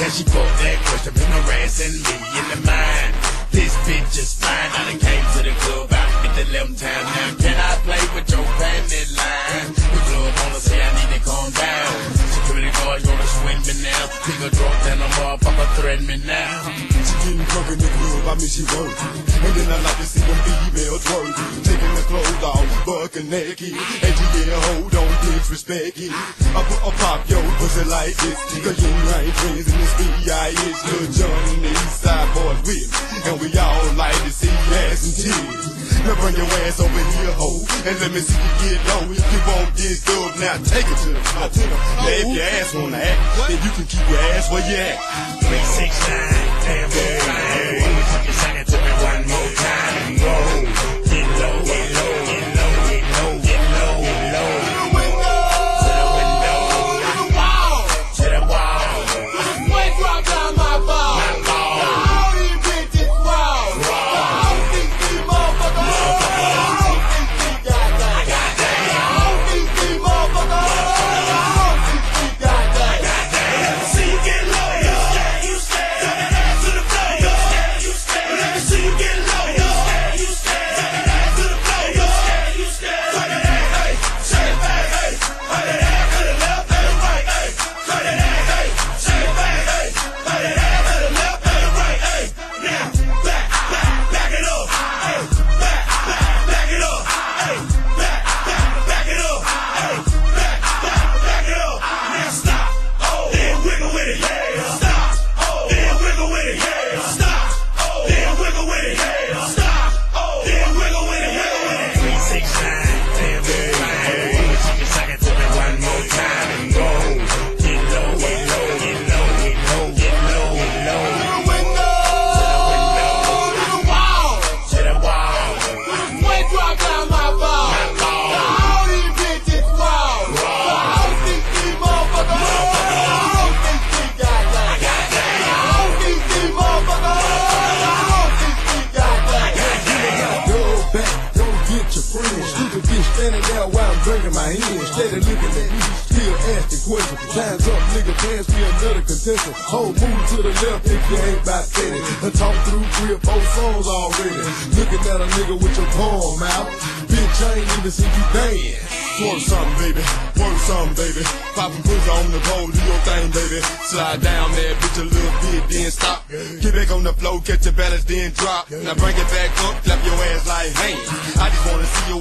Then she put that question, been harassing me in the mind. This bitch is fine. I done came to the club out at the 11th time. Now can I play with your panty line? The club wanna say I need to calm down. Security guard gonna swing me now. Pick a drunk and a motherfucker threaten me now. She getting drunk in the club, I mean she work. And then I like to see them females work. Taking the clothes off, bucking naked. And she get a hold on disrespect it. I pop your pussy like this. Cause you ain't friends in this B.I.H. Lil John and the East Side boys with me. And we all like to see ass and titties. Now bring your ass over here, ho, and let me see you get low. If you want this dub, now take it to the floor. Now if your ass wanna act, then you can keep your ass where you at. 369, damn good. Motherfucker, sing it to me one more time and go. Get low, get low, get low, get low, get low, get low. To the window, to the wall, to the wall. Sweat drop down my ball. All these bitches raw. All these motherfuckers. All these goddamn. All these motherfuckers. All these goddamn. See you get low, you stay. Turn that ass to the floor, you stay. Let me see you get low, you stay. Turn that ass to the floor, you stay. Turn that ass, hey, shake it back, hey. Turn that ass to the left and the right, hey. Turn that ass, hey, shake it back, hey. Turn that ass to the left and the right, hey. Now, back it up, hey. Back it up, hey. Back it up, hey. Back it up. Now stop, then wiggle with it, yeah. Stop, then wiggle with it, yeah. Stop, then wiggle with it, yeah. Stop, then wiggle with it, yeah. 369, damn good. She can suck it to me one more time and go. Get low, get low, get low, get low, get low, get low. To the window. To the wall. To the wall. Sweat drop down my ball. All these bitches raw. All these motherfuckers. All these goddamn. All these motherfuckers. All these goddamn. Go back, go get your friends. Stupid bitch standing there while I'm drinking my hand. Steady looking at me, still asking questions. Time's up, nigga, pass me another contestant. Whole move to the left if you ain't about steady. I talked through 3 or 4 songs already. Looking at a nigga with your palm out. Bitch, I ain't even seen you dance. Work something, baby. Work something, baby. Poppin' pussy on the pole, do your thing, baby. Slide down there, bitch, a little bit, then stop. Get back on the floor, catch your balance, then drop. Now bring it back up, clap your ass like, hey. I just wanna see your